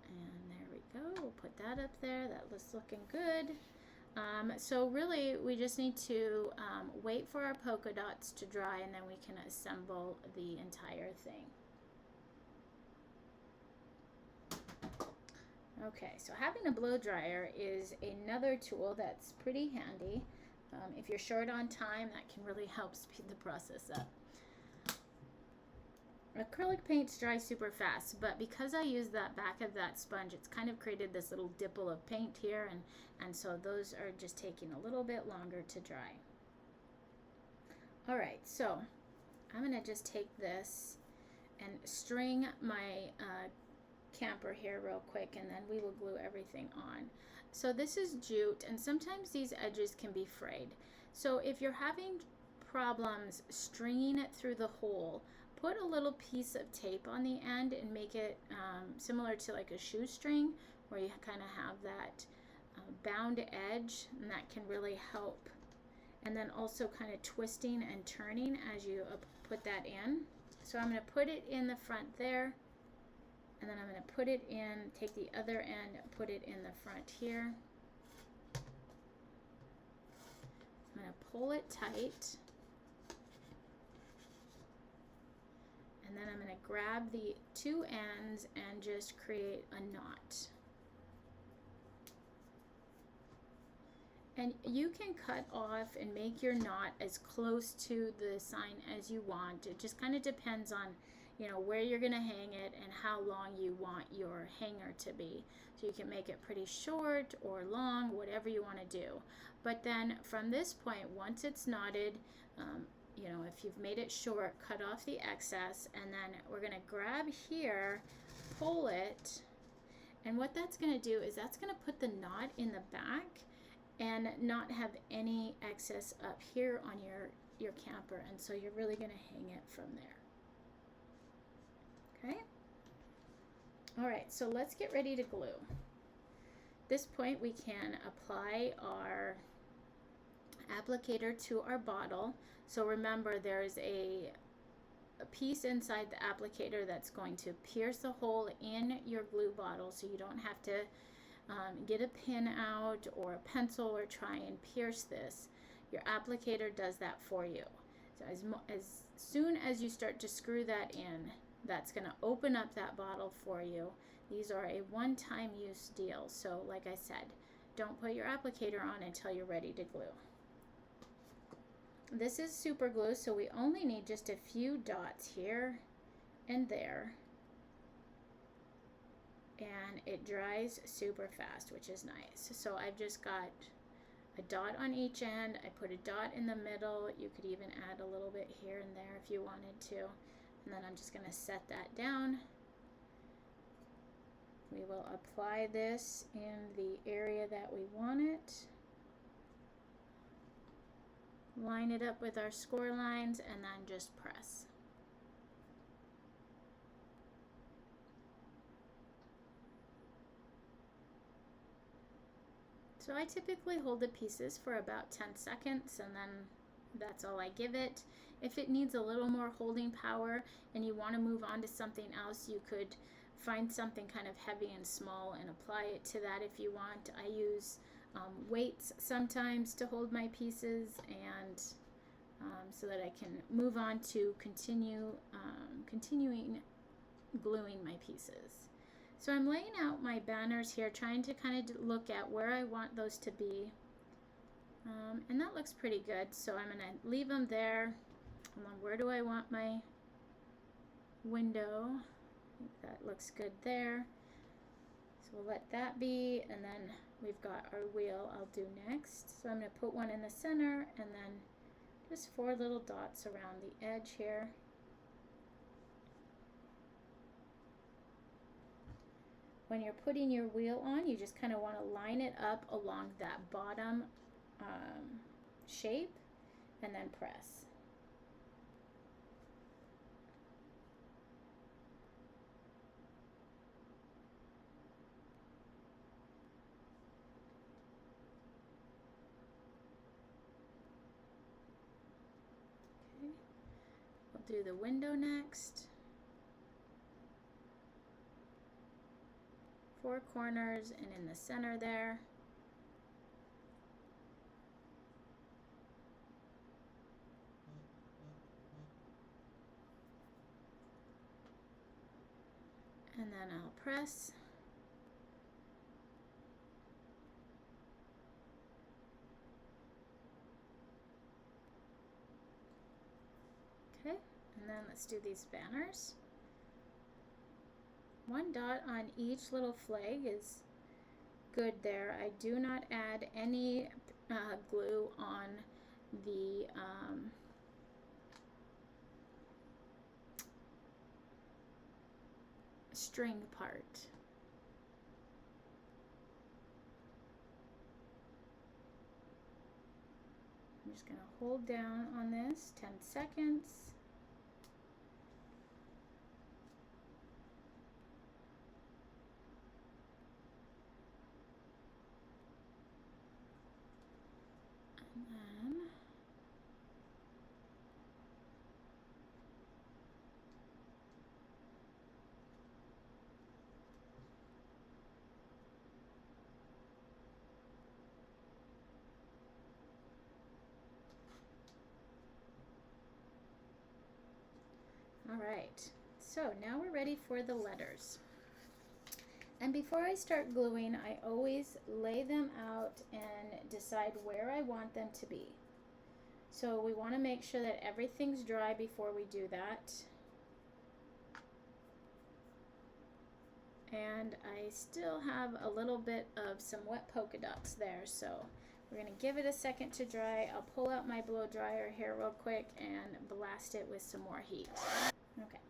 And there we go. We'll put that up there. That looks looking good. So really we just need to wait for our polka dots to dry, and then we can assemble the entire thing. Okay, so having a blow dryer is another tool that's pretty handy. If you're short on time, that can really help speed the process up. Acrylic paints dry super fast, but because I use that back of that sponge, it's kind of created this little dimple of paint here, and so those are just taking a little bit longer to dry. All right, so I'm gonna just take this and string my camper here real quick, and then we will glue everything on. So this is jute, and sometimes these edges can be frayed. So if you're having problems stringing it through the hole, put a little piece of tape on the end and make it similar to like a shoestring, where you kind of have that bound edge, and that can really help. And then also kind of twisting and turning as you put that in. So I'm going to put it in the front there, and then I'm going to put it in, take the other end, put it in the front here. I'm going to pull it tight. And then I'm going to grab the two ends and just create a knot. And you can cut off and make your knot as close to the sign as you want. It just kind of depends on, where you're going to hang it and how long you want your hanger to be. So you can make it pretty short or long, whatever you want to do. But then from this point, once it's knotted, if you've made it short, cut off the excess, and then we're going to grab here, pull it, and what that's going to do is that's going to put the knot in the back and not have any excess up here on your camper, and so you're really going to hang it from there. Okay? All right, so let's get ready to glue. At this point, we can apply our applicator to our bottle. So remember, there's a piece inside the applicator that's going to pierce the hole in your glue bottle, so you don't have to get a pin out or a pencil or try and pierce this. Your applicator does that for you. So as soon as you start to screw that in, that's going to open up that bottle for you. These are a one-time use deal. So like I said, don't put your applicator on until you're ready to glue. This is super glue, so we only need just a few dots here and there. And it dries super fast, which is nice. So I've just got a dot on each end. I put a dot in the middle. You could even add a little bit here and there if you wanted to. And then I'm just going to set that down. We will apply this in the area that we want it. Line it up with our score lines and then just press. So I typically hold the pieces for about 10 seconds and then that's all I give it. If it needs a little more holding power and you want to move on to something else, you could find something kind of heavy and small and apply it to that if you want. I use weights sometimes to hold my pieces and so that I can move on to continuing gluing my pieces. So I'm laying out my banners here, trying to kind of look at where I want those to be. And that looks pretty good. So I'm going to leave them there. And then where do I want my window? I think that looks good there. So we'll let that be. And then we've got our wheel I'll do next. So I'm going to put one in the center and then just 4 little dots around the edge here. When you're putting your wheel on, you just kind of want to line it up along that bottom shape and then press. Okay. We'll do the window next. 4 corners and in the center there. And then I'll press. Okay, and then let's do these banners. 1 dot on each little flag is good there. I do not add any glue on the string part. I'm just going to hold down on this 10 seconds. And then all right, so now we're ready for the letters. And before I start gluing, I always lay them out and decide where I want them to be. So we want to make sure that everything's dry before we do that. And I still have a little bit of some wet polka dots there, so we're going to give it a second to dry. I'll pull out my blow dryer here real quick and blast it with some more heat. Okay.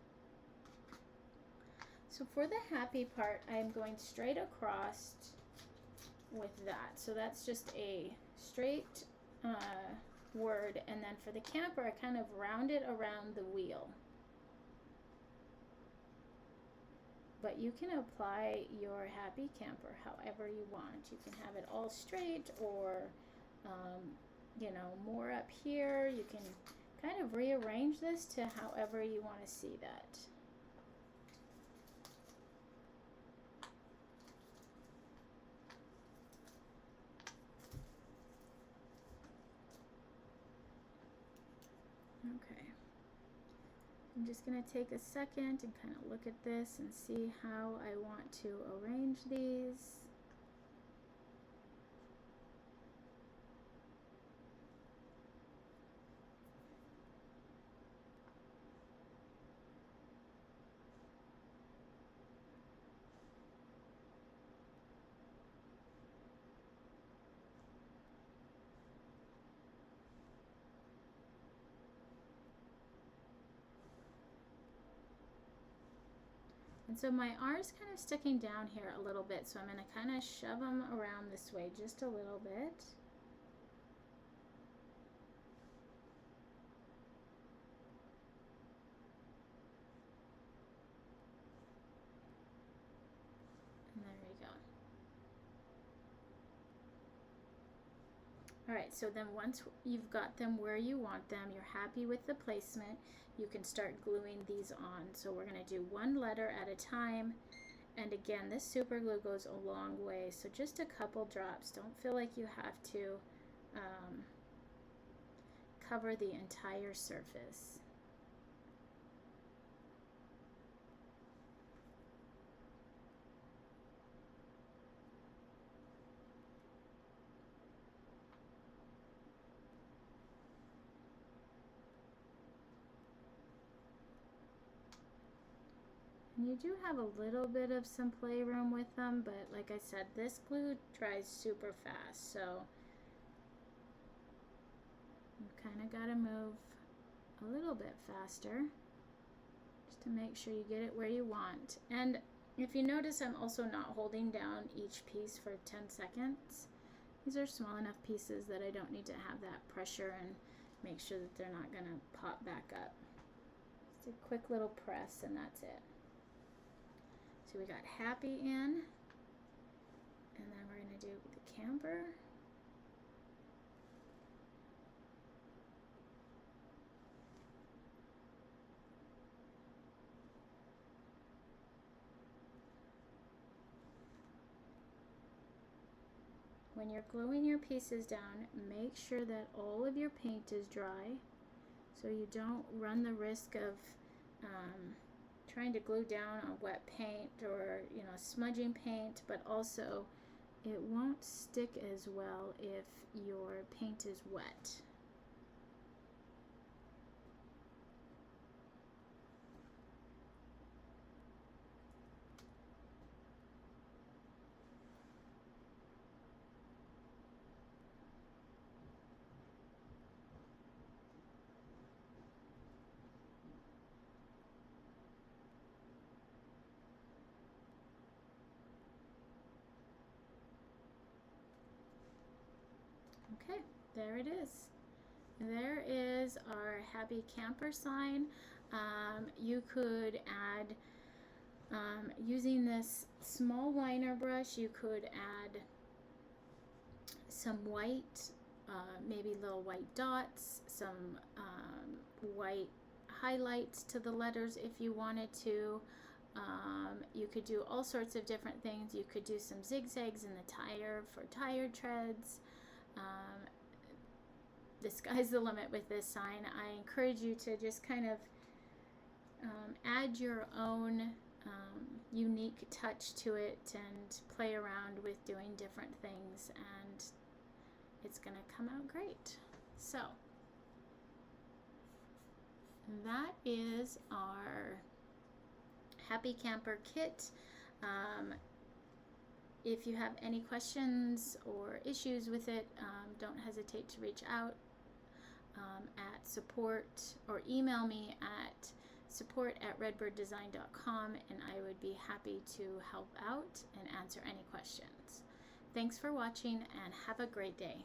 So for the happy part, I'm going straight across with that. So that's just a straight word. And then for the camper, I kind of round it around the wheel. But you can apply your happy camper however you want. You can have it all straight or, you know, more up here. You can kind of rearrange this to however you want to see that. Okay. I'm just going to take a second and kind of look at this and see how I want to arrange these. And so my R is kind of sticking down here a little bit, so I'm going to kind of shove them around this way just a little bit. And there we go. All right, so then once you've got them where you want them, you're happy with the placement, you can start gluing these on. So we're going to do one letter at a time. And again, this super glue goes a long way, so just a couple drops. Don't feel like you have to cover the entire surface. And you do have a little bit of some playroom with them, but like I said, this glue dries super fast, so you kind of got to move a little bit faster just to make sure you get it where you want. And if you notice, I'm also not holding down each piece for 10 seconds. These are small enough pieces that I don't need to have that pressure and make sure that they're not going to pop back up. Just a quick little press and that's it. So we got happy in, and then we're going to do the camper. When you're gluing your pieces down, make sure that all of your paint is dry so you don't run the risk of trying to glue down on wet paint or smudging paint, but also it won't stick as well if your paint is wet. Okay, there it is. There is our happy camper sign. You could add, using this small liner brush, you could add some white, maybe little white dots, some white highlights to the letters if you wanted to. You could do all sorts of different things. You could do some zigzags in the tire for tire treads. The sky's the limit with this sign. I encourage you to just kind of add your own unique touch to it and play around with doing different things, and it's going to come out great. So that is our Happy Camper kit. If you have any questions or issues with it, don't hesitate to reach out at support, or email me at support@redbirddesign.com, and I would be happy to help out and answer any questions. Thanks for watching and have a great day.